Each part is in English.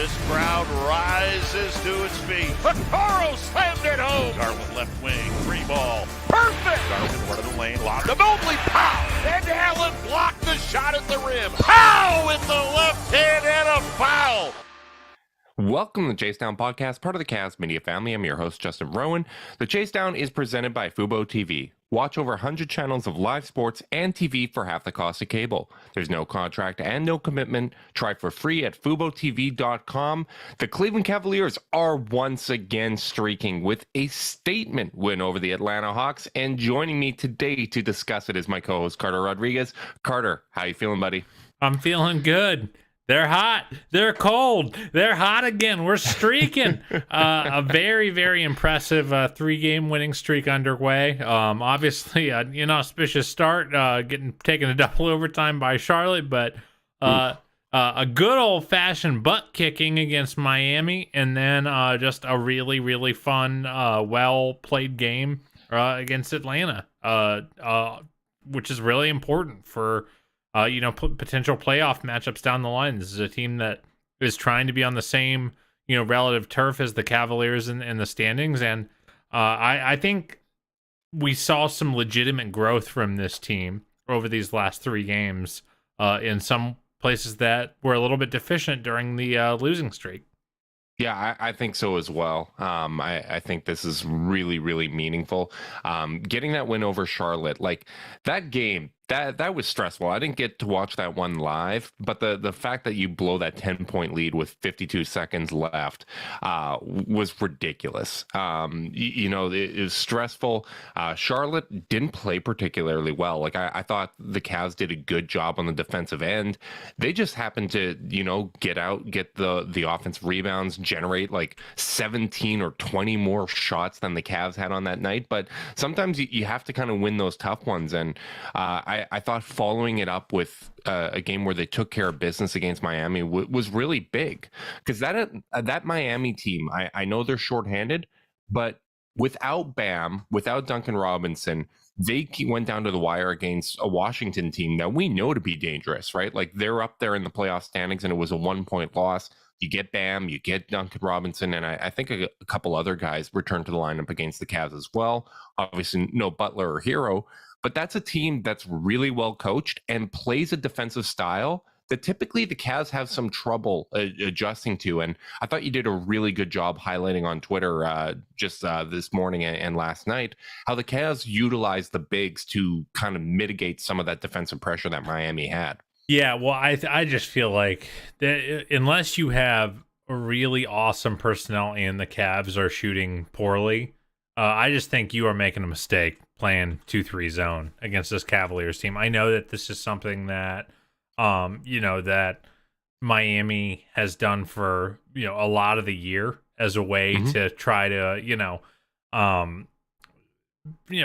This crowd rises to its feet. Vaccaro slammed it home. Garland left wing, free ball. Perfect! Garland one of the lane, lob to Mobley. Pow! And Allen blocked the shot at the rim. Pow! With the left hand and a foul. Welcome to the Chase Down Podcast, part of the Cavs Media family. I'm your host, Justin Rowan. The Chase Down is presented by Fubo TV. Watch over 100 channels of live sports and TV for half the cost of cable. There's no contract and no commitment. Try for free at FuboTV.com. The Cleveland Cavaliers are once again streaking with a statement win over the Atlanta Hawks. And joining me today to discuss it is my co-host, Carter Rodriguez. Carter, how you feeling, buddy? I'm feeling good. They're hot. They're cold. They're hot again. We're streaking. A very, very impressive 3-game winning streak underway. Obviously, an inauspicious start, getting taken to double overtime by Charlotte, but a good old-fashioned butt kicking against Miami, and then just a really, really fun, well-played game against Atlanta, which is really important for potential playoff matchups down the line. This is a team that is trying to be on the same, relative turf as the Cavaliers in the standings. And I think we saw some legitimate growth from this team over these last 3 games in some places that were a little bit deficient during the losing streak. Yeah, I think so as well. I think this is really, really meaningful. Getting that win over Charlotte, like that game, that was stressful. I didn't get to watch that one live, but the fact that you blow that 10-point lead with 52 seconds left was ridiculous. It was stressful. Charlotte didn't play particularly well. Like I thought the Cavs did a good job on the defensive end. They just happened to, get the offensive rebounds, generate like 17 or 20 more shots than the Cavs had on that night. But sometimes you have to kind of win those tough ones. And I thought following it up with a game where they took care of business against Miami was really big, because that Miami team, I know they're shorthanded, but without Bam, without Duncan Robinson, they went down to the wire against a Washington team that we know to be dangerous, right? Like they're up there in the playoff standings, and it was a 1-point loss. You get Bam, you get Duncan Robinson, and I think a couple other guys returned to the lineup against the Cavs as well. Obviously, no Butler or Hero. But that's a team that's really well coached and plays a defensive style that typically the Cavs have some trouble adjusting to. And I thought you did a really good job highlighting on Twitter just this morning and last night how the Cavs utilized the bigs to kind of mitigate some of that defensive pressure that Miami had. Yeah, well, I just feel like that unless you have a really awesome personnel and the Cavs are shooting poorly, I just think you are making a mistake playing 2-3 zone against this Cavaliers team. I know that this is something that, that Miami has done for, a lot of the year as a way to try to,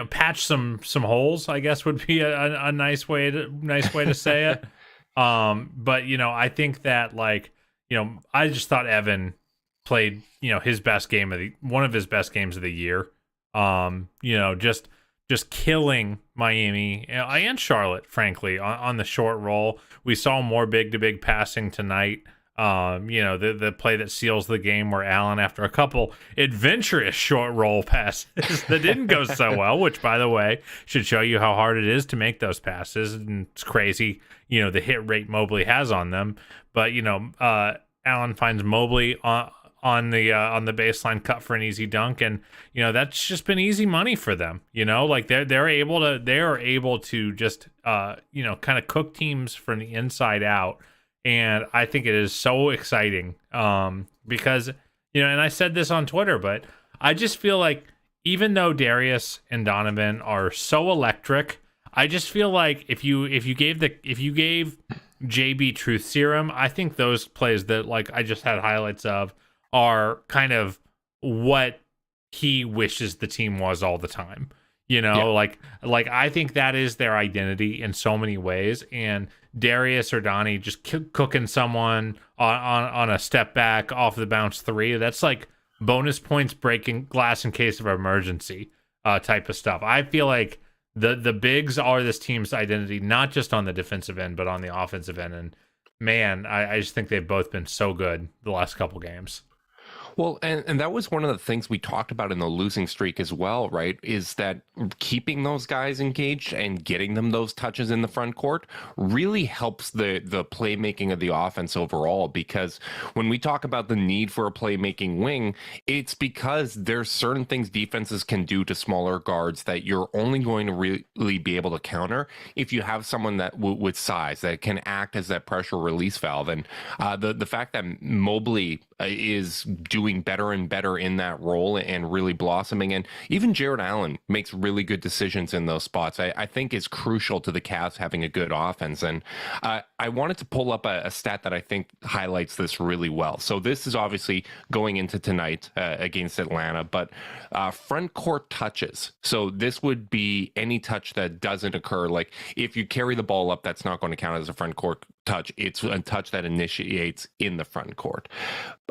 patch some holes, I guess would be a nice way to say it. But, I think that I just thought Evan played, his best game one of his best games of the year. Just killing Miami and Charlotte, frankly, on the short roll. We saw more big-to-big passing tonight. The play that seals the game where Allen, after a couple adventurous short roll passes that didn't go so well, which, by the way, should show you how hard it is to make those passes. And it's crazy, the hit rate Mobley has on them. But, Allen finds Mobley on the baseline cut for an easy dunk, and that's just been easy money for them. Like they're able to just kind of cook teams from the inside out, and I think it is so exciting because and I said this on Twitter, but I just feel like even though Darius and Donovan are so electric, I just feel like if you gave JB Truth Serum, I think those plays that like I just had highlights of are kind of what he wishes the team was all the time. Like I think that is their identity in so many ways. And Darius or Donnie just cooking someone on a step back off the bounce 3, that's like bonus points, breaking glass in case of emergency type of stuff. I feel like the bigs are this team's identity, not just on the defensive end, but on the offensive end. And man, I just think they've both been so good the last couple games. Well, and that was one of the things we talked about in the losing streak as well, right? Is that keeping those guys engaged and getting them those touches in the front court really helps the playmaking of the offense overall. Because when we talk about the need for a playmaking wing, it's because there's certain things defenses can do to smaller guards that you're only going to really be able to counter if you have someone that with size that can act as that pressure release valve. And the fact that Mobley is doing better and better in that role and really blossoming. And even Jared Allen makes really good decisions in those spots. I think is crucial to the Cavs having a good offense. And I wanted to pull up a stat that I think highlights this really well. So this is obviously going into tonight against Atlanta, but front court touches. So this would be any touch that doesn't occur. Like if you carry the ball up, that's not going to count as a front court touch. It's a touch that initiates in the front court.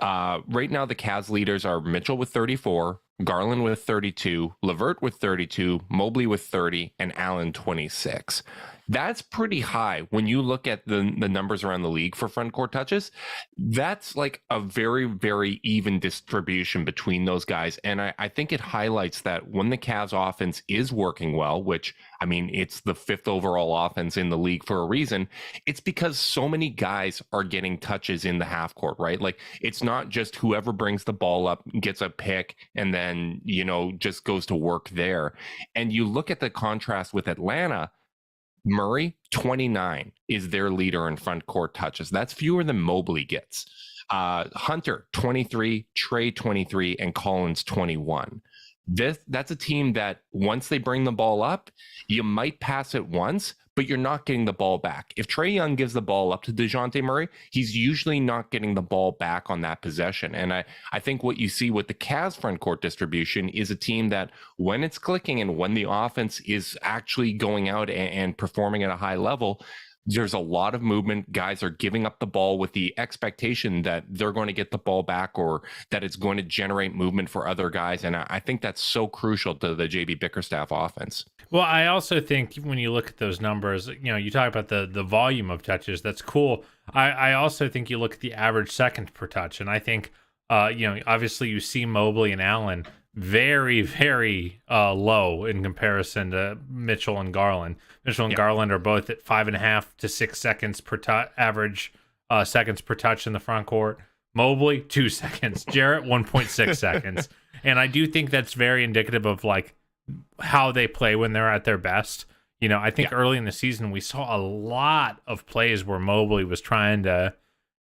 Right now, the Cavs leaders are Mitchell with 34, Garland with 32, LeVert with 32, Mobley with 30, and Allen 26. That's pretty high when you look at the numbers around the league for front court touches. That's like a very, very even distribution between those guys. And I think it highlights that when the Cavs offense is working well, which, I mean, it's the 5th overall offense in the league for a reason, it's because so many guys are getting touches in the half court, right? Like it's not just whoever brings the ball up, gets a pick, and then, just goes to work there. And you look at the contrast with Atlanta. Murray, 29, is their leader in front court touches. That's fewer than Mobley gets. Hunter, 23, Trey, 23, and Collins, 21. That's a team that once they bring the ball up, you might pass it once, but you're not getting the ball back. If Trae Young gives the ball up to DeJounte Murray, he's usually not getting the ball back on that possession. And I think what you see with the Cavs front court distribution is a team that when it's clicking and when the offense is actually going out and performing at a high level, there's a lot of movement. Guys are giving up the ball with the expectation that they're going to get the ball back or that it's going to generate movement for other guys. And I think that's so crucial to the JB Bickerstaff offense. Well, I also think when you look at those numbers, you talk about the volume of touches. That's cool. I also think you look at the average second per touch. And I think, obviously you see Mobley and Allen very, very low in comparison to Mitchell and Garland. Mitchell and Garland are both at 5.5 to 6 seconds per average seconds per touch in the front court. Mobley, 2 seconds. Jarrett, 1.6 seconds. And I do think that's very indicative of like how they play when they're at their best. I think early in the season we saw a lot of plays where Mobley was trying to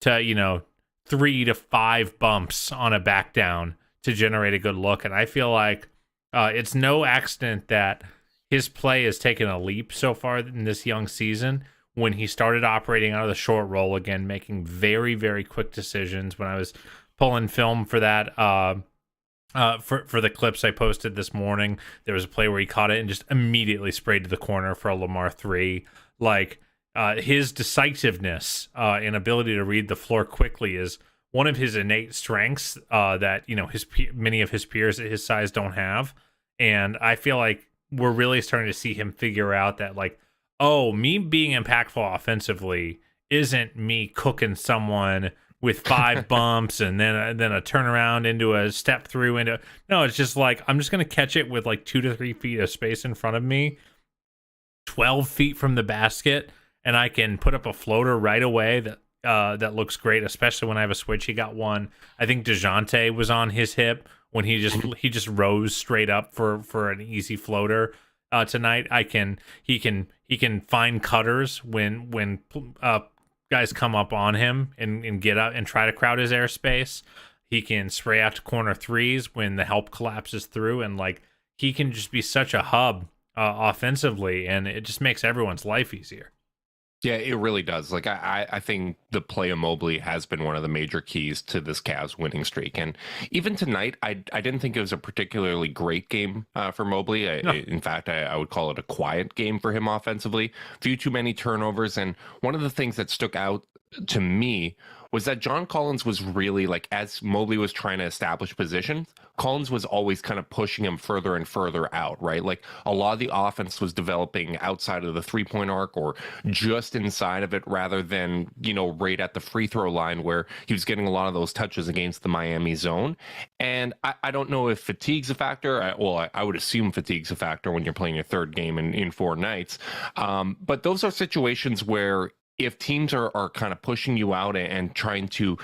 3 to 5 bumps on a back down to generate a good look. And I feel like it's no accident that his play has taken a leap so far in this young season when he started operating out of the short roll again, making very, very quick decisions. When I was pulling film for that, for the clips I posted this morning, there was a play where he caught it and just immediately sprayed to the corner for a Lamar 3. Like his decisiveness and ability to read the floor quickly is one of his innate strengths that many of his peers at his size don't have. And I feel like we're really starting to see him figure out that me being impactful offensively isn't me cooking someone with 5 bumps and then a turnaround into a step through no, it's just like I'm just gonna catch it with 2 to 3 feet of space in front of me, 12 feet from the basket, and I can put up a floater right away that looks great, especially when I have a switch. He got one. I think DeJounte was on his hip when he just rose straight up for an easy floater tonight. He can find cutters when guys come up on him and get up and try to crowd his airspace. He can spray out to corner threes when the help collapses through, and he can just be such a hub offensively, and it just makes everyone's life easier. Yeah, it really does. I think the play of Mobley has been one of the major keys to this Cavs winning streak. And even tonight, I didn't think it was a particularly great game for Mobley. No. In fact, I would call it a quiet game for him offensively. Few too many turnovers. And one of the things that stuck out to me was that John Collins was really like, as Mobley was trying to establish position, Collins was always kind of pushing him further and further out, right? Like a lot of the offense was developing outside of the 3-point arc or just inside of it rather than, right at the free throw line where he was getting a lot of those touches against the Miami zone. And I don't know if fatigue's a factor. I would assume fatigue's a factor when you're playing your third game in 4 nights. But those are situations where if teams are kind of pushing you out and trying to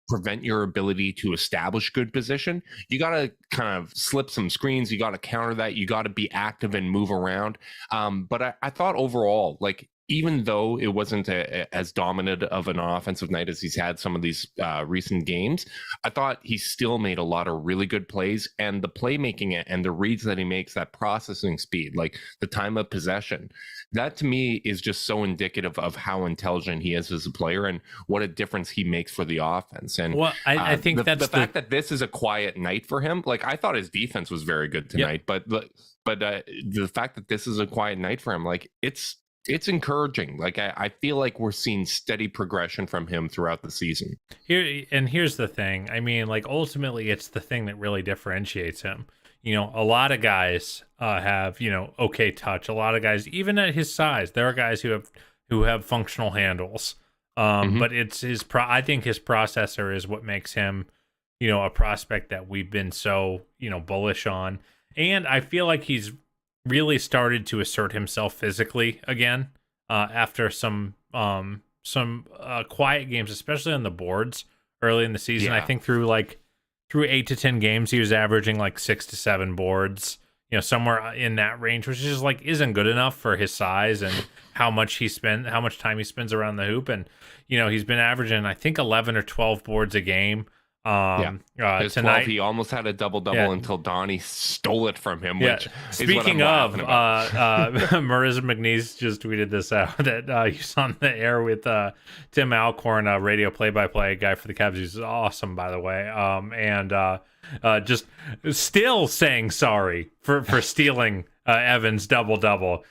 prevent your ability to establish good position, you got to kind of slip some screens. You got to counter that. You got to be active and move around. But I thought overall, like, even though it wasn't as dominant of an offensive night as he's had some of these recent games, I thought he still made a lot of really good plays, and the playmaking and the reads that he makes, that processing speed, like the time of possession, that to me is just so indicative of how intelligent he is as a player and what a difference he makes for the offense. And I think that's the fact that this is a quiet night for him. Like, I thought his defense was very good tonight, but the fact that this is a quiet night for him, like, it's encouraging. Like, I feel like we're seeing steady progression from him throughout the season. Here's the thing. I mean, like, ultimately, it's the thing that really differentiates him. A lot of guys have, okay touch. A lot of guys, even at his size, there are guys who have functional handles. But it's I think his processor is what makes him, a prospect that we've been so, bullish on. And I feel like he's really started to assert himself physically again after some quiet games, especially on the boards early in the season. Yeah. I think through 8 to 10 games, he was averaging like 6 to 7 boards, somewhere in that range, which is just like isn't good enough for his size and how much time he spends around the hoop. And he's been averaging, I think, 11 or 12 boards a game. His Tonight 12, he almost had a double-double until Donnie stole it from him. Which speaking is what of, I'm Marissa McNeese just tweeted this out that he's on the air with Tim Alcorn, a radio play-by-play guy for the Cavs. He's awesome, by the way, and just still saying sorry for stealing Evans' double-double.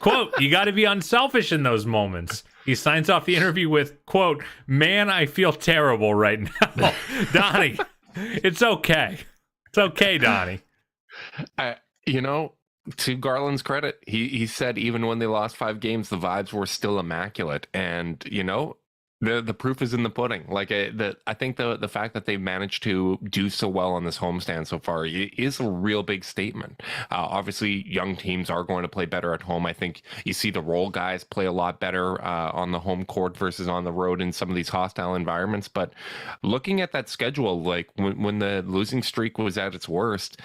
Quote, "You got to be unselfish in those moments." He signs off the interview with, quote, "Man, I feel terrible right now." Donnie, it's okay. It's okay, Donnie. To Garland's credit, he said even when they lost 5 games, the vibes were still immaculate. And, the proof is in the pudding. Like, I think the fact that they've managed to do so well on this homestand so far is a real big statement. Obviously, young teams are going to play better at home. I think you see the role guys play a lot better on the home court versus on the road in some of these hostile environments. But looking at that schedule, like when the losing streak was at its worst,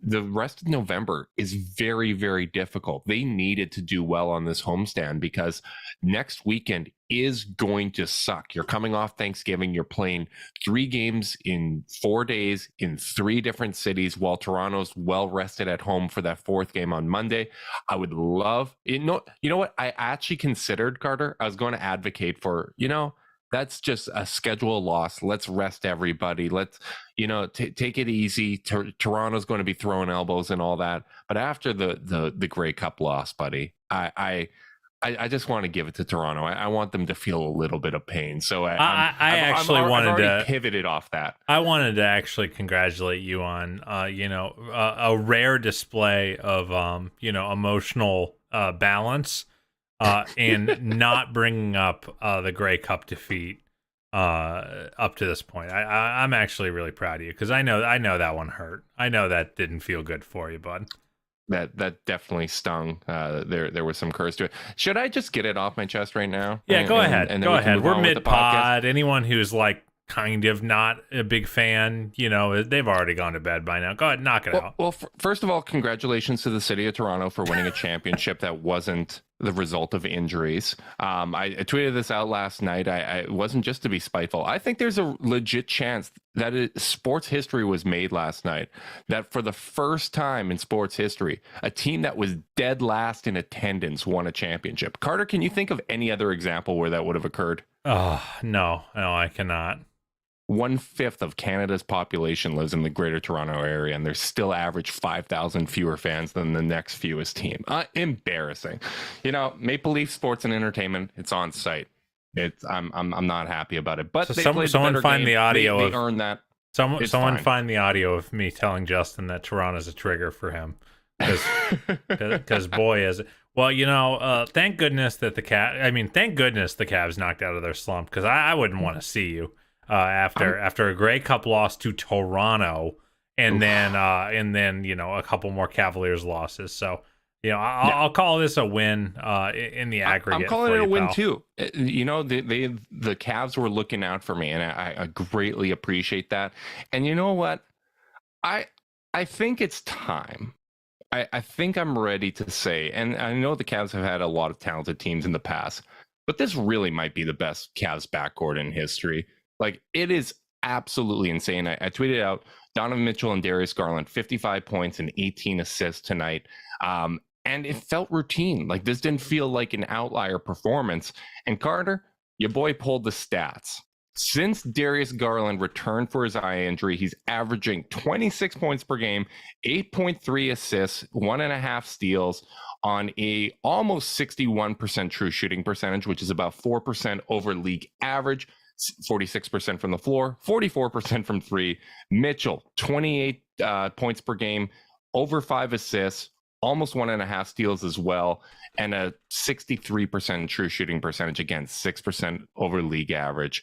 the rest of November is very, very difficult. They needed to do well on this homestand because next weekend is going to suck. You're coming off Thanksgiving. You're playing 3 games in 4 days in 3 different cities while Toronto's well rested at home for that 4th game on Monday. I would love, you know what? I actually considered, Carter, I was going to advocate for, that's just a schedule loss. Let's rest everybody. Let's, take it easy. Toronto's going to be throwing elbows and all that. But after the Grey Cup loss, buddy, I just want to give it to Toronto. I want them to feel a little bit of pain. So I've already pivoted off that. I wanted to actually congratulate you on, a rare display of, emotional balance. And not bringing up the Grey Cup defeat up to this point. I'm actually really proud of you because I know that one hurt. I know that didn't feel good for you, bud. That definitely stung. There was some curse to it. Should I just get it off my chest right now? Yeah, go ahead. And go ahead. We're mid-pod. Podcast? Anyone who's like kind of not a big fan, they've already gone to bed by now. Go ahead, knock it out. Well, first of all, congratulations to the city of Toronto for winning a championship that wasn't the result of injuries. I tweeted this out last night. It wasn't just to be spiteful. I think there's a legit chance that sports history was made last night, that for the first time in sports history, a team that was dead last in attendance won a championship. Carter, can you think of any other example where that would have occurred? Oh, no, I cannot. 1/5 of Canada's population lives in the Greater Toronto area, and there's still average 5,000 fewer fans than the next fewest team. Embarrassing. Maple Leaf Sports and Entertainment, it's on site. I'm not happy about it. But So they played someone the better find game. the audio They of earned that. someone fine. find the audio of me telling Justin that Toronto's a trigger for him, because boy is it. Well, thank goodness that thank goodness the Cavs knocked out of their slump, because I wouldn't want to see you after a Grey Cup loss to Toronto, and then a couple more Cavaliers losses. So I'll call this a win in the aggregate. I'm calling for it a you, win pal. too. The Cavs were looking out for me, and I greatly appreciate that. And you know what? I think it's time. I think I'm ready to say, and I know the Cavs have had a lot of talented teams in the past, but this really might be the best Cavs backcourt in history. Like, it is absolutely insane. I tweeted out Donovan Mitchell and Darius Garland, 55 points and 18 assists tonight. And it felt routine. Like, this didn't feel like an outlier performance. And Carter, your boy pulled the stats. Since Darius Garland returned for his eye injury, he's averaging 26 points per game, 8.3 assists, 1.5 steals on a almost 61% true shooting percentage, which is about 4% over league average, 46% from the floor, 44% from three. Mitchell, 28 points per game, over 5 assists, almost 1.5 steals as well, and a 63% true shooting percentage, again, 6% over league average.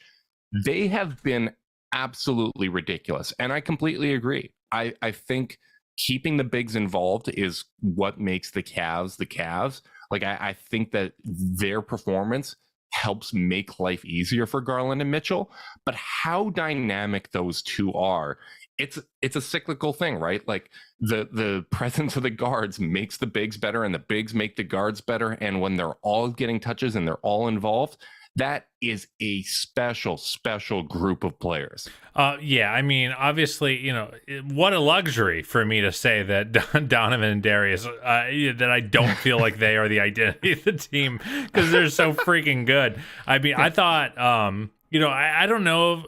They have been absolutely ridiculous. And I completely agree. I think keeping the bigs involved is what makes the Cavs the Cavs. Like, I think that their performance helps make life easier for Garland and Mitchell. But how dynamic those two are, it's a cyclical thing, right? Like, the presence of the guards makes the bigs better, and the bigs make the guards better. And when they're all getting touches and they're all involved, that is a special group of players. Obviously, what a luxury for me to say that Donovan and Darius, that I don't feel like they are the identity of the team, because they're so freaking good. I mean, I thought, I don't know.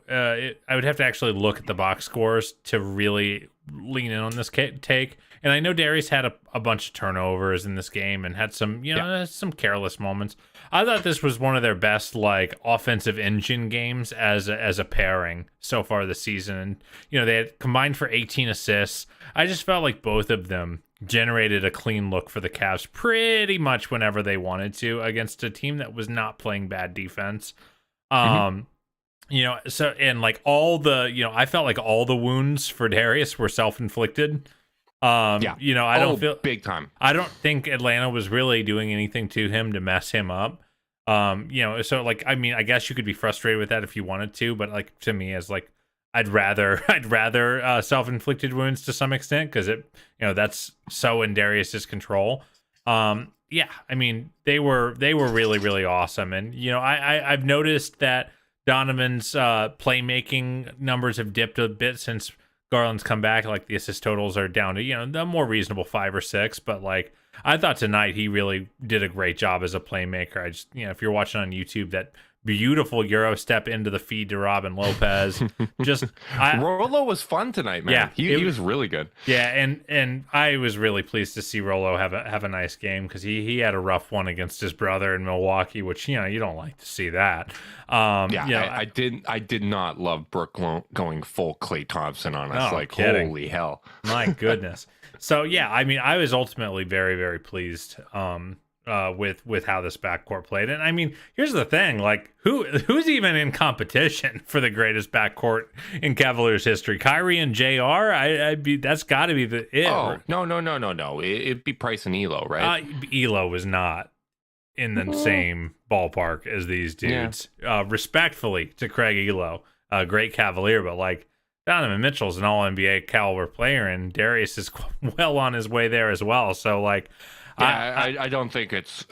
I would have to actually look at the box scores to really lean in on this take. And I know Darius had a bunch of turnovers in this game and had some, some careless moments. I thought this was one of their best, like, offensive engine games as a pairing so far this season. And, they had combined for 18 assists. I just felt like both of them generated a clean look for the Cavs pretty much whenever they wanted to against a team that was not playing bad defense. I felt like all the wounds for Darius were self-inflicted. I don't feel big time. I don't think Atlanta was really doing anything to him to mess him up. I guess you could be frustrated with that if you wanted to, but like, to me, as like, I'd rather self-inflicted wounds to some extent, because that's so in Darius's control. They were really, really awesome. And I've noticed that Donovan's playmaking numbers have dipped a bit since Garland's come back. Like, the assist totals are down to the more reasonable 5 or 6, but like, I thought tonight he really did a great job as a playmaker. I just, if you're watching on YouTube, that beautiful Euro step into the feed to Robin Lopez. Rollo was fun tonight, man. Yeah, he was really good. Yeah, and I was really pleased to see Rollo have a nice game, because he had a rough one against his brother in Milwaukee, which you don't like to see that. I did not love Brooke going full Klay Thompson on us. Kidding. Holy hell, my goodness. So I was ultimately very, very pleased with how this backcourt played. And here's the thing, like, who's even in competition for the greatest backcourt in Cavaliers history? Kyrie and JR? That's got to be it. Oh, no. It'd be Price and Elo, right? Elo was not in the same ballpark as these dudes. Yeah. Respectfully to Craig Elo, a great Cavalier, but like, Donovan Mitchell's an all-NBA caliber player, and Darius is well on his way there as well. So like, I don't think it's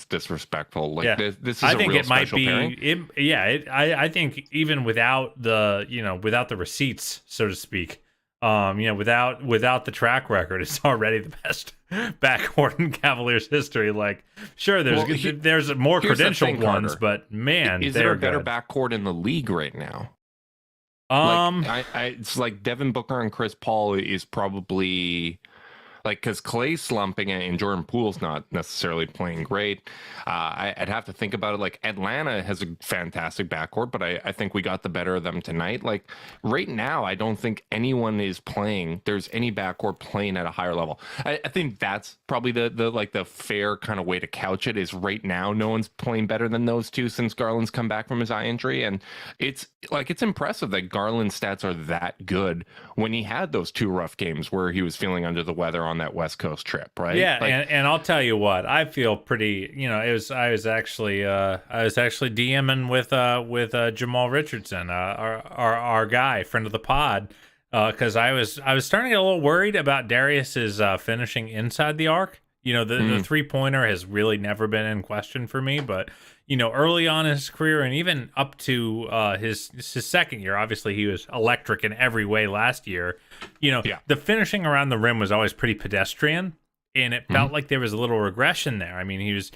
disrespectful. Like, this is a real special pairing. I think even without the receipts, so to speak, without the track record, it's already the best backcourt in Cavaliers history. Like, sure, there's more credentialed ones, but man, is there a better backcourt in the league right now? It's like Devin Booker and Chris Paul is probably Like, because Clay's slumping and Jordan Poole's not necessarily playing great. I'd have to think about it. Like, Atlanta has a fantastic backcourt, but I think we got the better of them tonight. Like, right now, I don't think anyone is playing. There's any backcourt playing at a higher level. I think that's probably the fair kind of way to couch it. Is right now no one's playing better than those two since Garland's come back from his eye injury, and it's impressive that Garland's stats are that good when he had those two rough games where he was feeling under the weather on that West Coast trip, right? Yeah, and I'll tell you what, I feel pretty. I was actually DMing with Jamal Richardson, our guy, friend of the pod, because I was starting to get a little worried about Darius's finishing inside the arc. The 3-pointer has really never been in question for me, but early on in his career and even up to his second year, obviously he was electric in every way last year. The finishing around the rim was always pretty pedestrian, and it felt like there was a little regression there. I mean, he was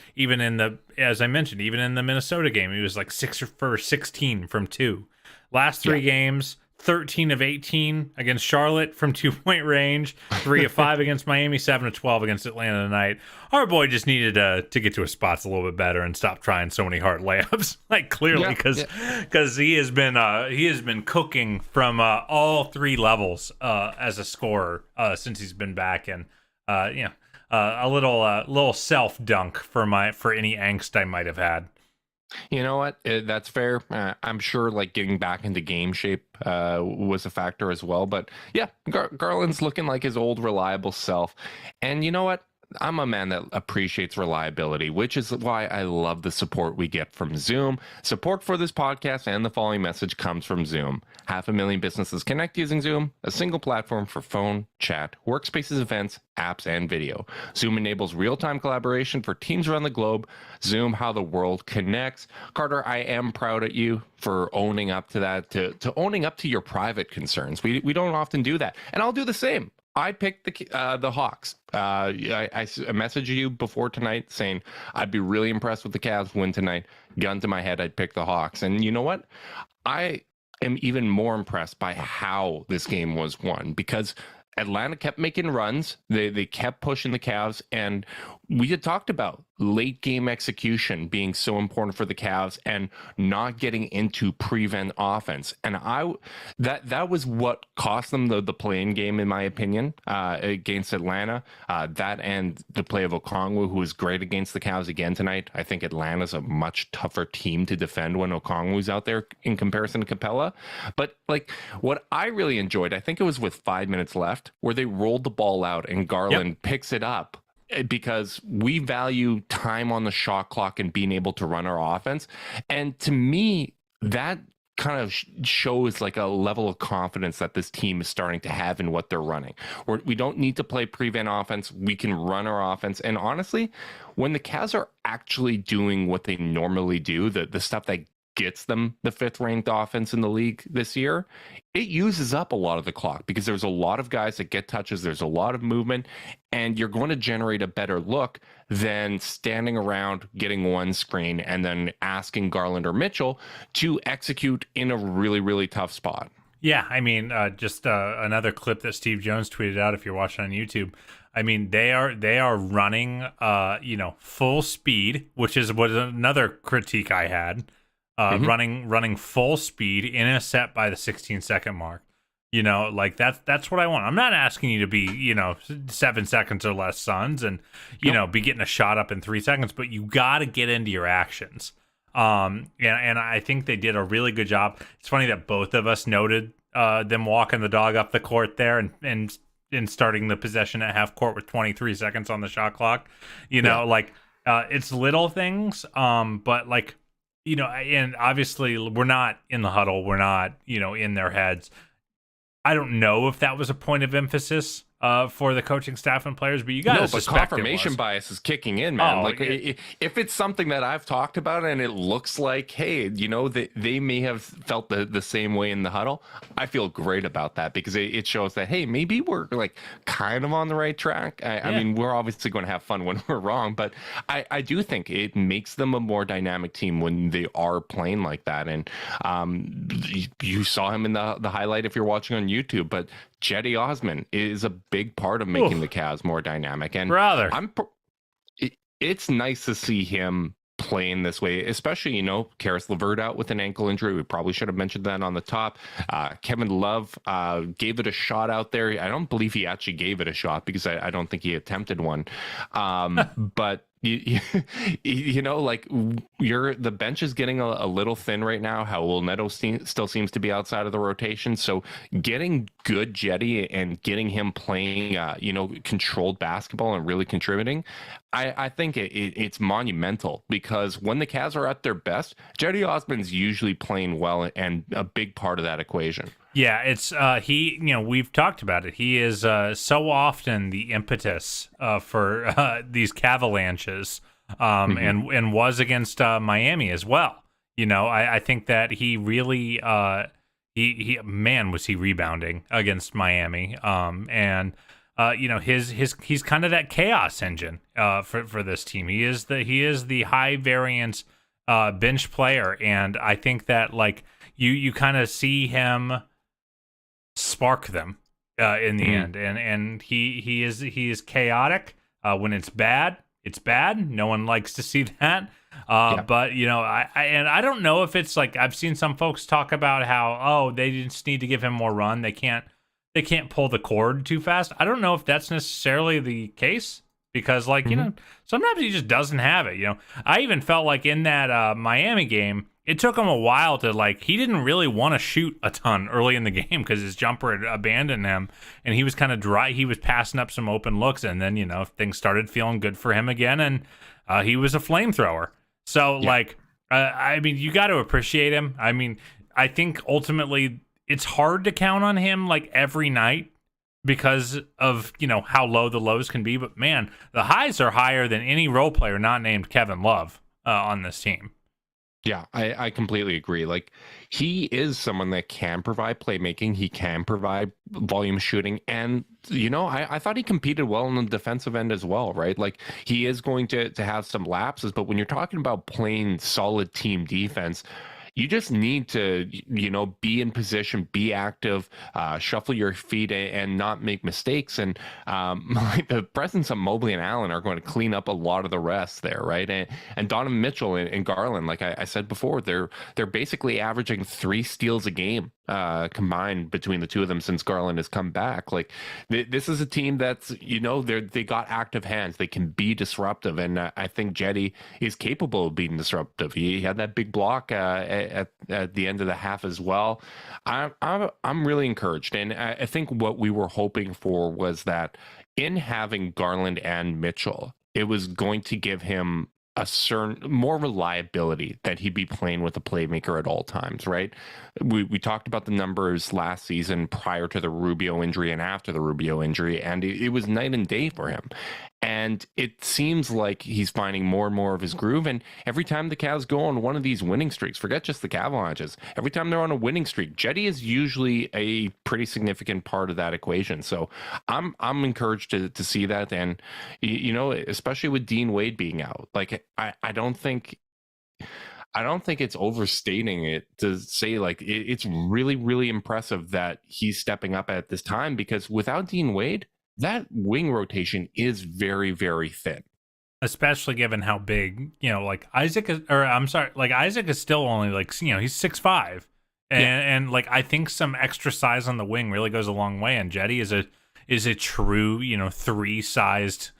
as I mentioned, even in the Minnesota game, he was like 6 for 16 from 2. Last 3 games, 13 of 18 against Charlotte from 2-point range, 3 of 5 against Miami, 7 of 12 against Atlanta tonight. Our boy just needed to get to his spots a little bit better and stop trying so many hard layups, like clearly, because he has been cooking from all 3 levels as a scorer since he's been back, and a little self dunk for any angst I might have had. You know what? That's fair. I'm sure like getting back into game shape was a factor as well. But yeah, Garland's looking like his old reliable self. And you know what? I'm a man that appreciates reliability, which is why I love the support we get from Zoom. Support for this podcast and the following message comes from Zoom. 500,000 businesses connect using Zoom, a single platform for phone, chat, workspaces, events, apps, and video. Zoom enables real-time collaboration for teams around the globe. Zoom, how the world connects. Carter, I am proud of you for owning up to that, to owning up to your private concerns. We don't often do that. And I'll do the same. I picked the Hawks. I messaged you before tonight saying I'd be really impressed with the Cavs win tonight. Gun to my head, I'd pick the Hawks. And you know what? I am even more impressed by how this game was won, because Atlanta kept making runs. They kept pushing the Cavs, and we had talked about late game execution being so important for the Cavs and not getting into prevent offense. And that was what cost them the play-in game, in my opinion, against Atlanta. That and the play of Okongwu, who was great against the Cavs again tonight. I think Atlanta's a much tougher team to defend when Okongwu's out there in comparison to Capella. But like what I really enjoyed, I think it was with 5 minutes left, where they rolled the ball out and Garland picks it up, because we value time on the shot clock and being able to run our offense. And to me, that kind of shows like a level of confidence that this team is starting to have in what they're running. We don't need to play prevent offense. We can run our offense. And honestly, when the Cavs are actually doing what they normally do, the stuff that gets them the 5th ranked offense in the league this year, it uses up a lot of the clock, because there's a lot of guys that get touches, there's a lot of movement, and you're going to generate a better look than standing around getting one screen and then asking Garland or Mitchell to execute in a really, really tough spot. Yeah, I mean, just another clip that Steve Jones tweeted out, if you're watching on YouTube. I mean, they are running full speed, which was another critique I had. Running full speed in a set by the 16-second mark. Like that's what I want. I'm not asking you to be, 7 seconds or less Suns and, be getting a shot up in 3 seconds, but you got to get into your actions. And I think they did a really good job. It's funny that both of us noted them walking the dog up the court there and starting the possession at half court with 23 seconds on the shot clock. It's little things, but like, and obviously we're not in the huddle. We're not, in their heads. I don't know if that was a point of emphasis for the coaching staff and players, but you got to suspect confirmation bias is kicking in, man. If it's something that I've talked about and it looks like, hey, they may have felt the same way in the huddle, I feel great about that, because it shows that, hey, maybe we're like kind of on the right track. I mean, we're obviously going to have fun when we're wrong, but I do think it makes them a more dynamic team when they are playing like that. And you saw him in the highlight if you're watching on YouTube, but Jetty Osman is a big part of making the Cavs more dynamic. And brother, it's nice to see him playing this way, especially, Karis LeVert out with an ankle injury. We probably should have mentioned that on the top. Kevin Love gave it a shot out there. I don't believe he actually gave it a shot because I don't think he attempted one. But like the bench is getting a little thin right now. Howell Neto still seems to be outside of the rotation. So getting good Jetty and getting him playing, controlled basketball and really contributing, I think it's monumental, because when the Cavs are at their best, Jetty Osman's usually playing well and a big part of that equation. Yeah, it's we've talked about it. He is so often the impetus for these Cavalanches, and was against Miami as well. I think that he really he was he rebounding against Miami, and he's kind of that chaos engine for this team. He is the high variance bench player, and I think that you kind of see him spark them in the end, and he is chaotic. When it's bad, it's bad. No one likes to see that. But I don't know if it's I've seen some folks talk about how they just need to give him more run. They can't pull the cord too fast. I don't know if that's necessarily the case, because sometimes he just doesn't have it. I even felt like in that Miami game, it took him a while to he didn't really want to shoot a ton early in the game because his jumper had abandoned him, and he was kind of dry. He was passing up some open looks, and then things started feeling good for him again, and he was a flamethrower. So you got to appreciate him. I think ultimately it's hard to count on him every night because of how low the lows can be, but man, the highs are higher than any role player not named Kevin Love on this team. Yeah, I completely agree. He is someone that can provide playmaking. He can provide volume shooting. And, I thought he competed well on the defensive end as well, right? He is going to have some lapses, but when you're talking about playing solid team defense, you just need to, be in position, be active, shuffle your feet, and not make mistakes. And the presence of Mobley and Allen are going to clean up a lot of the rest there, right? And Donovan Mitchell and Garland, like I said before, they're basically averaging 3 steals a game combined between the two of them since Garland has come back. This is a team that's, they got active hands. They can be disruptive, and I think Jetty is capable of being disruptive. He had that big block at the end of the half as well. I'm really encouraged, and I think what we were hoping for was that in having Garland and Mitchell, it was going to give him a certain more reliability that he'd be playing with a playmaker at all times, right? We talked about the numbers last season prior to the Rubio injury and after the Rubio injury, and it was night and day for him. And it seems like he's finding more and more of his groove. And every time the Cavs go on one of these winning streaks, forget just the Cavaliers, every time they're on a winning streak, Jetty is usually a pretty significant part of that equation. So I'm encouraged to see that. And, especially with Dean Wade being out, I don't think it's overstating it to say it's really, really impressive that he's stepping up at this time, because without Dean Wade, that wing rotation is very, very thin. Especially given how big, Isaac is still only he's 6'5", and I think some extra size on the wing really goes a long way. And Jetty is a true 3-sized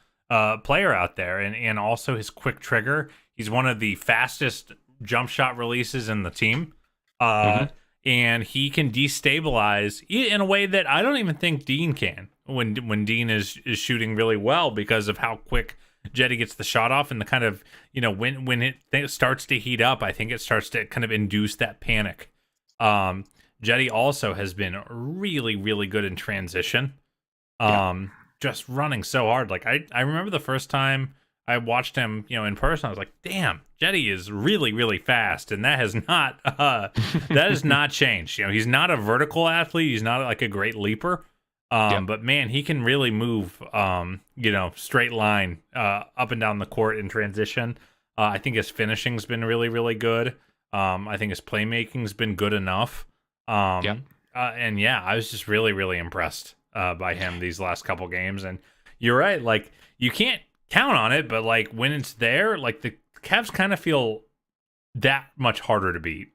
player out there, and also his quick trigger. He's one of the fastest jump shot releases in the team, and he can destabilize in a way that I don't even think Dean can. When Dean is shooting really well, because of how quick Jetty gets the shot off, and the kind of when it starts to heat up, I think it starts to kind of induce that panic. Jetty also has been really, really good in transition, just running so hard. I remember the first time I watched him, in person, I was like, damn, Jetty is really, really fast, and that has not changed. He's not a vertical athlete, he's not a great leaper. But man, he can really move, straight line up and down the court in transition. I think his finishing's been really, really good. I think his playmaking's been good enough. And yeah, I was just really, really impressed by him these last couple games. And you're right, like you can't count on it, but like when it's there, like the Cavs kind of feel that much harder to beat.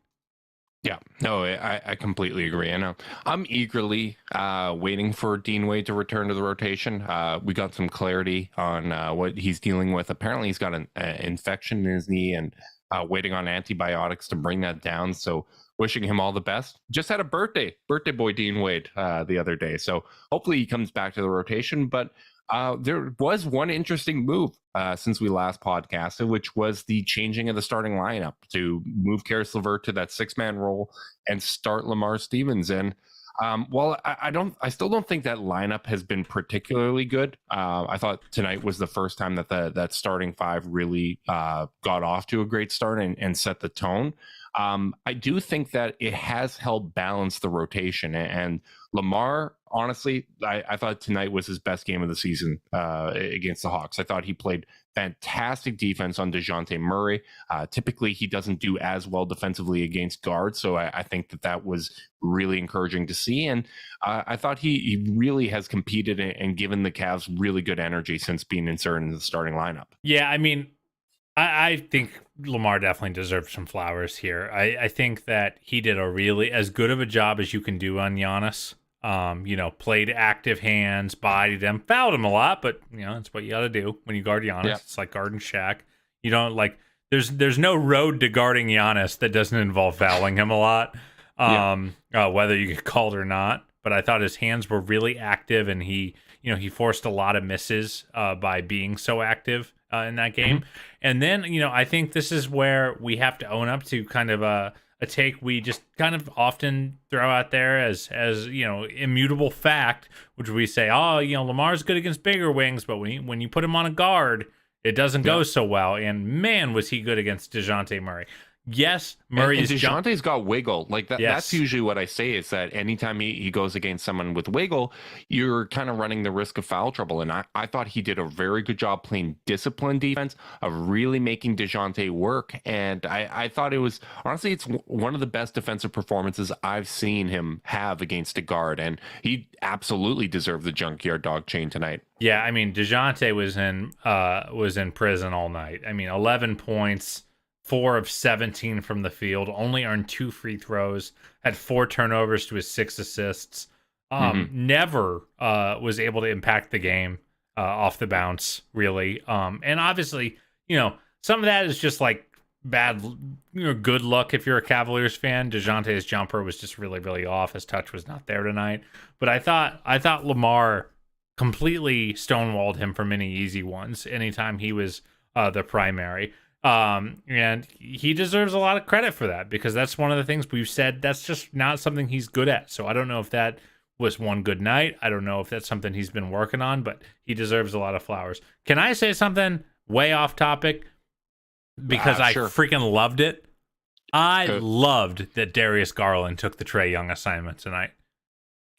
Yeah, no, I completely agree. And I'm eagerly waiting for Dean Wade to return to the rotation. We got some clarity on what he's dealing with. Apparently, he's got an infection in his knee and waiting on antibiotics to bring that down. So wishing him all the best. Just had a birthday boy Dean Wade the other day. So hopefully he comes back to the rotation. But there was one interesting move since we last podcasted, which was the changing of the starting lineup to move Karis LeVert to that 6-man role and start Lamar Stevens in. Well, I still don't think that lineup has been particularly good. I thought tonight was the first time that that starting five really got off to a great start and set the tone. I do think that it has helped balance the rotation, and Lamar, honestly, I thought tonight was his best game of the season against the Hawks. I thought he played fantastic defense on DeJounte Murray. Typically, he doesn't do as well defensively against guards, so I think that was really encouraging to see. And I thought he really has competed and given the Cavs really good energy since being inserted in the starting lineup. Yeah, I mean, I think Lamar definitely deserves some flowers here. I think that he did a really as good of a job as you can do on Giannis. Played active hands, bodied him, fouled him a lot, but it's what you got to do when you guard Giannis. Yeah. It's like guarding Shaq. You don't like there's no road to guarding Giannis that doesn't involve fouling him a lot, whether you get called or not. But I thought his hands were really active, and he forced a lot of misses by being so active in that game. Mm-hmm. And then, I think this is where we have to own up to kind of a take we just kind of often throw out there as immutable fact, which we say, Lamar's good against bigger wings, but when you put him on a guard, it doesn't go so well. And man, was he good against DeJounte Murray. Yes, Murray's and DeJounte's got wiggle. Like that. Yes. That's usually what I say is that anytime he goes against someone with wiggle, you're kind of running the risk of foul trouble. And I thought he did a very good job playing disciplined defense, of really making DeJounte work. And I thought it was, honestly, it's one of the best defensive performances I've seen him have against a guard. And he absolutely deserved the junkyard dog chain tonight. Yeah, I mean, DeJounte was in prison all night. I mean, 11 points. 4 of 17 from the field, only earned 2 free throws, had 4 turnovers to his 6 assists. Never was able to impact the game off the bounce, really. And obviously, some of that is just like bad, good luck if you're a Cavaliers fan. DeJounte's jumper was just really, really off. His touch was not there tonight. But I thought Lamar completely stonewalled him for many easy ones anytime he was the primary. And he deserves a lot of credit for that, because that's one of the things we've said that's just not something he's good at. So I don't know if that was one good night. I don't know if that's something he's been working on, but he deserves a lot of flowers. Can I say something way off topic? Because I freaking loved it. I loved that Darius Garland took the Trae Young assignment tonight.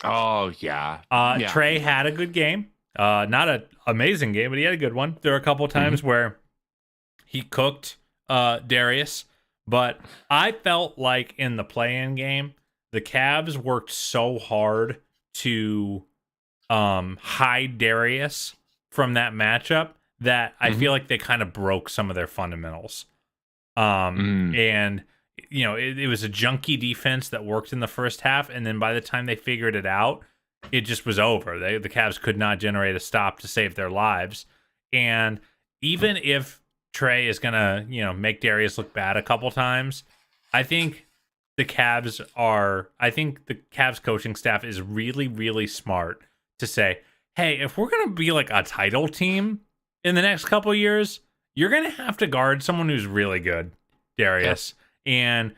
Oh, yeah. Trae had a good game. Not an amazing game, but he had a good one. There were a couple times where he cooked Darius, but I felt like in the play-in game, the Cavs worked so hard to hide Darius from that matchup that I feel like they kind of broke some of their fundamentals. And, it was a junky defense that worked in the first half, and then by the time they figured it out, it just was over. The Cavs could not generate a stop to save their lives. And even if Trae is gonna, make Darius look bad a couple times, I think the Cavs coaching staff is really, really smart to say, hey, if we're gonna be like a title team in the next couple years, you're gonna have to guard someone who's really good, Darius. Yep. And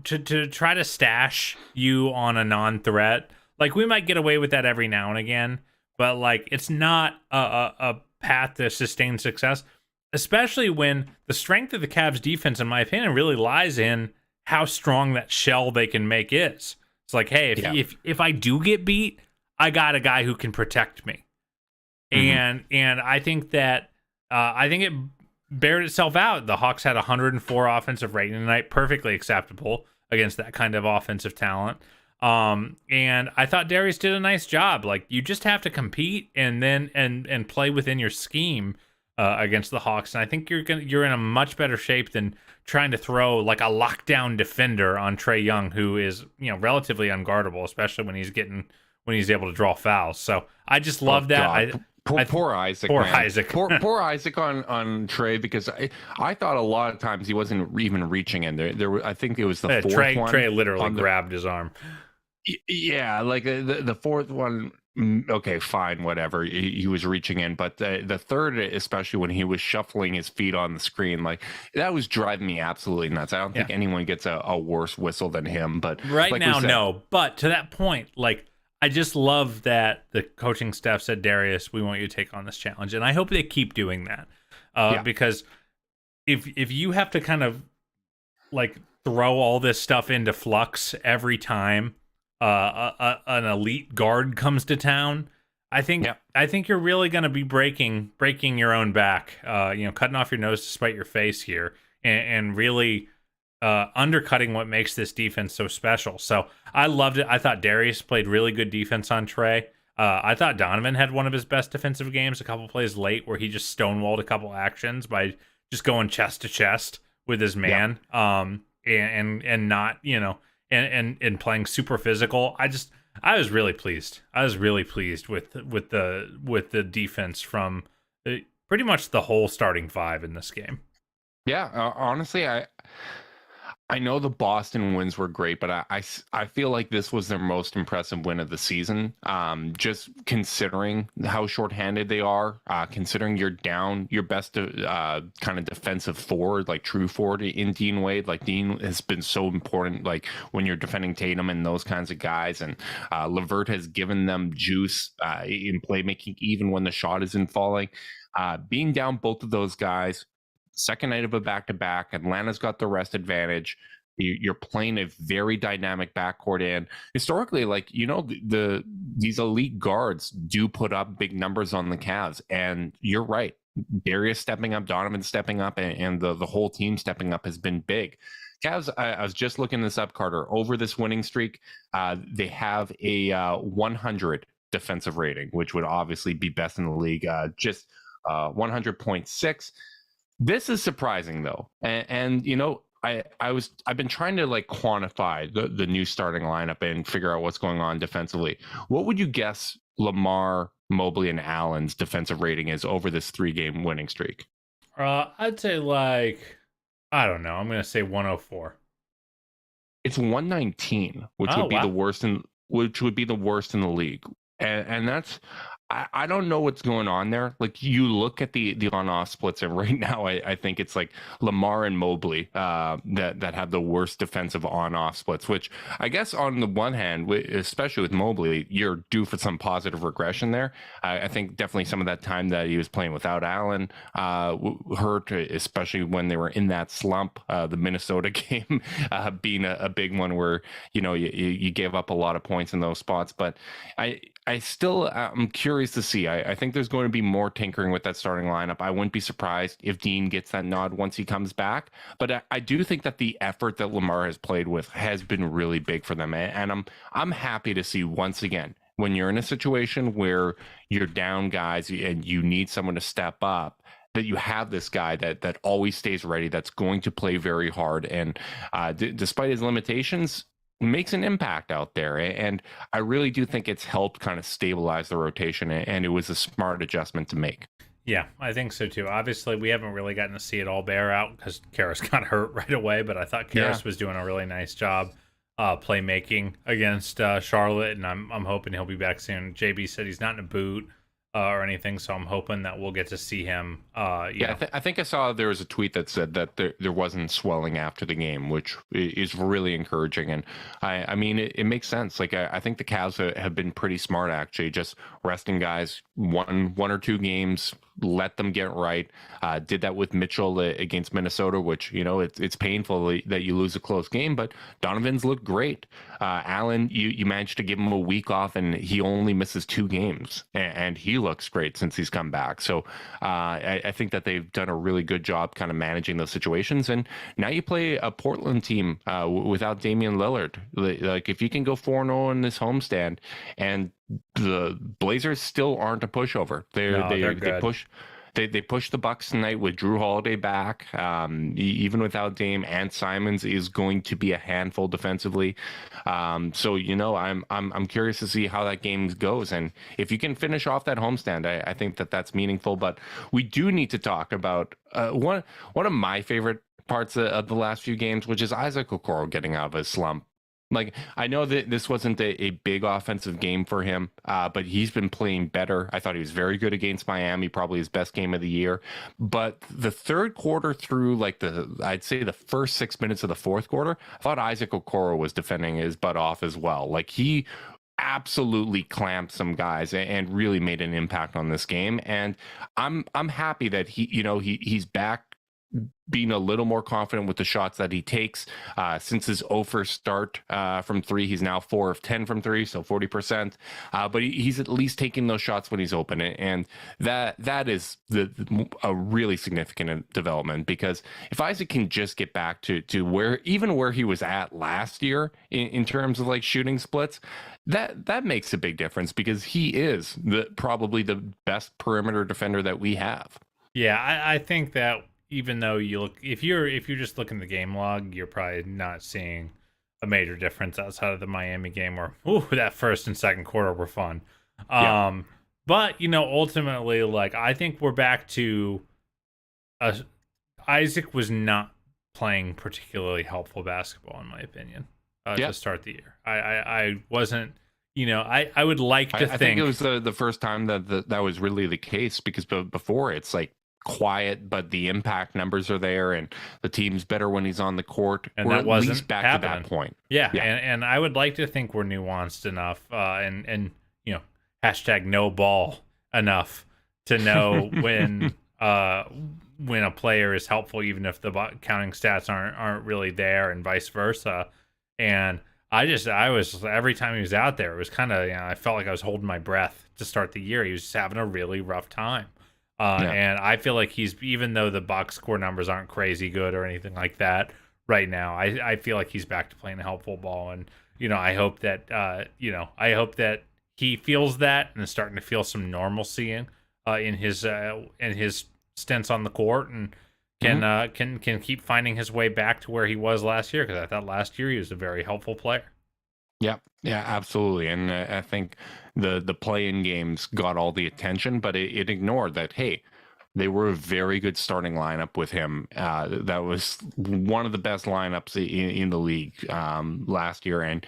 to try to stash you on a non-threat, like we might get away with that every now and again, but like it's not a path to sustained success. Especially when the strength of the Cavs defense, in my opinion, really lies in how strong that shell they can make is. It's like, hey, if I do get beat, I got a guy who can protect me. And I think that I think it bared itself out. The Hawks had 104 offensive rating tonight, perfectly acceptable against that kind of offensive talent. And I thought Darius did a nice job. Like, you just have to compete and then and play within your scheme against the Hawks. And I think you're in a much better shape than trying to throw like a lockdown defender on Trae Young, who is, relatively unguardable, especially when he's able to draw fouls. So I just love that. Poor Isaac. Poor man. Isaac. poor Isaac on Trae, because I thought a lot of times he wasn't even reaching in there. I think it was the fourth one. Trae literally grabbed his arm. Yeah, like the fourth one. Okay, fine, whatever. He was reaching in, but the third, especially when he was shuffling his feet on the screen, like that was driving me absolutely nuts. I don't think anyone gets a worse whistle than him. But right like now, no. But to that point, like, I just love that the coaching staff said, Darius, we want you to take on this challenge, and I hope they keep doing that because if you have to kind of like throw all this stuff into flux every time an elite guard comes to town, I think you're really going to be breaking your own back, cutting off your nose to spite your face here, and really undercutting what makes this defense so special. So I loved it. I thought Darius played really good defense on Trae. I thought Donovan had one of his best defensive games a couple plays late, where he just stonewalled a couple actions by just going chest to chest with his man, and not, and playing super physical. I was really pleased. I was really pleased with the defense from pretty much the whole starting five in this game. Yeah, honestly, I know the Boston wins were great, but I feel like this was their most impressive win of the season. Just considering how shorthanded they are, considering you're down your best kind of defensive forward, like true forward in Dean Wade. Like, Dean has been so important, like when you're defending Tatum and those kinds of guys. And LeVert has given them juice in playmaking, even when the shot isn't falling. Being down both of those guys, second night of a back-to-back, Atlanta's got the rest advantage. You're playing a very dynamic backcourt, and historically, like, these elite guards do put up big numbers on the Cavs. And you're right, Darius stepping up, Donovan stepping up, and the whole team stepping up has been big. Cavs, I was just looking this up, Carter. Over this winning streak, they have a 100 defensive rating, which would obviously be best in the league. Just 100.6. This is surprising, though, and I've been trying to like quantify the new starting lineup and figure out what's going on defensively. What would you guess Lamar, Mobley, and Allen's defensive rating is over this 3-game winning streak? I'd say, like, I don't know. I'm gonna say 104. It's 119, which would be the worst in the league, and that's. I don't know what's going on there. Like, you look at the on-off splits, and right now I think it's like Lamar and Mobley that have the worst defensive on-off splits, which I guess on the one hand, especially with Mobley, you're due for some positive regression there. I think definitely some of that time that he was playing without Allen hurt, especially when they were in that slump. The Minnesota game being a big one where, you gave up a lot of points in those spots. But I'm curious to see. I think there's going to be more tinkering with that starting lineup. I wouldn't be surprised if Dean gets that nod once he comes back. But I do think that the effort that Lamar has played with has been really big for them. And I'm happy to see, once again, when you're in a situation where you're down guys and you need someone to step up, that you have this guy that always stays ready, that's going to play very hard. And despite his limitations, makes an impact out there. And I really do think it's helped kind of stabilize the rotation, and it was a smart adjustment to make. Yeah, I think so too. Obviously, we haven't really gotten to see it all bear out because Karras got hurt right away, but I thought Karras was doing a really nice job playmaking against Charlotte, and I'm hoping he'll be back soon. JB said he's not in a boot or anything, so I'm hoping that we'll get to see him. I think I saw there was a tweet that said that there wasn't swelling after the game, which is really encouraging. And I mean, it makes sense. Like, I think the Cavs have been pretty smart, actually, just resting guys one or two games, let them get right. Did that with Mitchell against Minnesota, which, it's painful that you lose a close game, but Donovan's looked great. Allen, you managed to give him a week off, and he only misses 2 games, and he looks great since he's come back. So I think that they've done a really good job kind of managing those situations. And now you play a Portland team without Damian Lillard. Like if you can go 4-0 in this homestand, and the Blazers still aren't a pushover. They push. They pushed the Bucks tonight with Drew Holiday back. Even without Dame, and Simons is going to be a handful defensively. So I'm curious to see how that game goes, and if you can finish off that homestand, I think that's meaningful. But we do need to talk about one of my favorite parts of the last few games, which is Isaac Okoro getting out of his slump. Like, I know that this wasn't a big offensive game for him, but he's been playing better. I thought he was very good against Miami, probably his best game of the year. But the third quarter through, I'd say the first 6 minutes of the fourth quarter, I thought Isaac Okoro was defending his butt off as well. Like, he absolutely clamped some guys and really made an impact on this game. And I'm happy that he's back, being a little more confident with the shots that he takes. Since his 0 for start from three, he's now 4 of 10 from three, so 40%. But he's at least taking those shots when he's open, and that is a really significant development, because if Isaac can just get back to where he was at last year in terms of like shooting splits, that makes a big difference, because he is probably the best perimeter defender that we have. Yeah, I think that even though if you're just looking at the game log, you're probably not seeing a major difference outside of the Miami game, where that first and second quarter were fun. Yeah. But ultimately, like, I think we're back to Isaac was not playing particularly helpful basketball, in my opinion, to start the year. I wasn't. I would like to think. I think it was the first time that was really the case, because before it's like quiet, but the impact numbers are there, and the team's better when he's on the court. And that wasn't at least back happening. to that point. Yeah. And I would like to think we're nuanced enough, and hashtag no ball enough to know when a player is helpful, even if the counting stats aren't really there, and vice versa. And I was every time he was out there, it was kind of I felt like I was holding my breath to start the year. He was just having a really rough time. And I feel like even though the box score numbers aren't crazy good or anything like that right now, I feel like he's back to playing a helpful ball. And, I hope that he feels that and is starting to feel some normalcy in his stints on the court, and can keep finding his way back to where he was last year. 'Cause I thought last year he was a very helpful player. Yeah, absolutely. And I think the play-in games got all the attention, but it ignored that, hey, they were a very good starting lineup with him. That was one of the best lineups in the league last year, and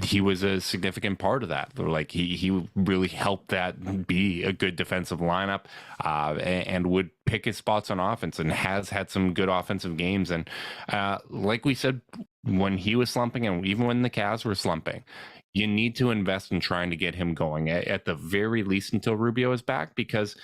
he was a significant part of that. Like, he really helped that be a good defensive lineup, and would pick his spots on offense, and has had some good offensive games. And like we said, when he was slumping, and even when the Cavs were slumping, you need to invest in trying to get him going at the very least until Rubio is back, because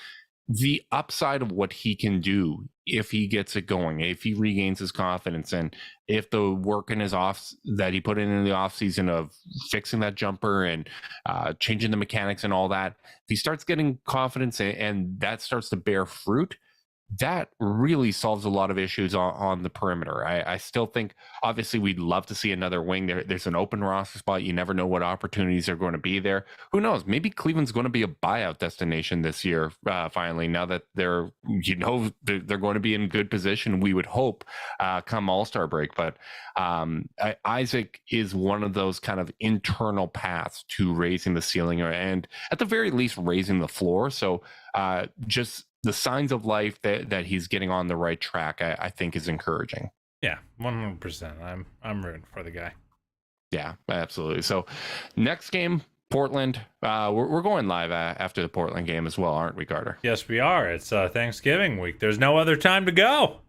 the upside of what he can do if he gets it going, if he regains his confidence, and if the work in his that he put in the offseason of fixing that jumper and changing the mechanics and all that, if he starts getting confidence and that starts to bear fruit, that really solves a lot of issues on the perimeter. I still think, obviously, we'd love to see another wing. There's an open roster spot. You never know what opportunities are going to be there. Who knows? Maybe Cleveland's going to be a buyout destination this year, finally, now that they're going to be in good position, we would hope, come All-Star break. But Isaac is one of those kind of internal paths to raising the ceiling, and at the very least raising the floor. So just the signs of life that he's getting on the right track, I think, is encouraging. Yeah, 100%. I'm rooting for the guy. Yeah, absolutely. So next game, Portland. We're going live after the Portland game as well, aren't we, Carter? Yes, we are. It's Thanksgiving week. There's no other time to go.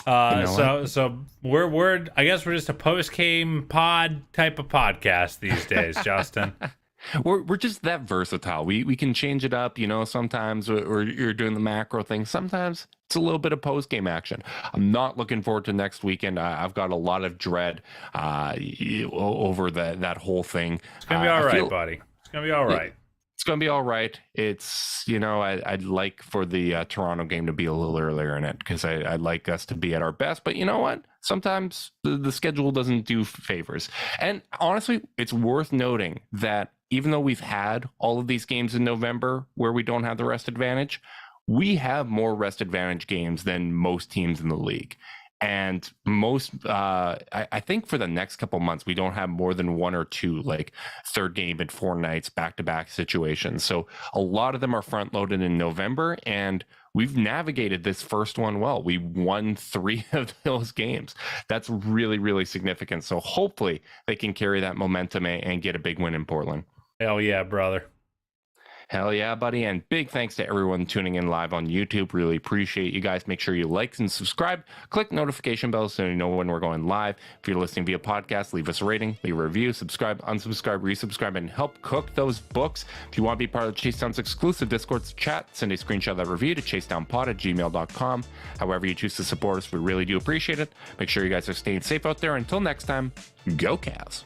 So we're I guess we're just a post-game pod type of podcast these days, Justin. We're just that versatile. We can change it up, sometimes you're doing the macro thing. Sometimes it's a little bit of post-game action. I'm not looking forward to next weekend. I've got a lot of dread over that whole thing. It's going to be all right, buddy. It's going to be all right. It's going to be all right. It's, you know, I'd like for the Toronto game to be a little earlier in it because I'd like us to be at our best. But you know what? Sometimes the schedule doesn't do favors. And honestly, it's worth noting that even though we've had all of these games in November where we don't have the rest advantage, we have more rest advantage games than most teams in the league. And most, I think for the next couple months, we don't have more than one or two, like third game in 4 nights, back-to-back situations. So a lot of them are front-loaded in November, and we've navigated this first one well. We won 3 of those games. That's really, really significant. So hopefully they can carry that momentum and get a big win in Portland. Hell yeah, brother. Hell yeah, buddy. And big thanks to everyone tuning in live on YouTube. Really appreciate you guys. Make sure you like and subscribe. Click notification bell so you know when we're going live. If you're listening via podcast, leave us a rating, leave a review, subscribe, unsubscribe, resubscribe, and help cook those books. If you want to be part of the Chase Down's exclusive Discord chat, send a screenshot of that review to chasedownpod@gmail.com. However you choose to support us, we really do appreciate it. Make sure you guys are staying safe out there. Until next time, go Cavs.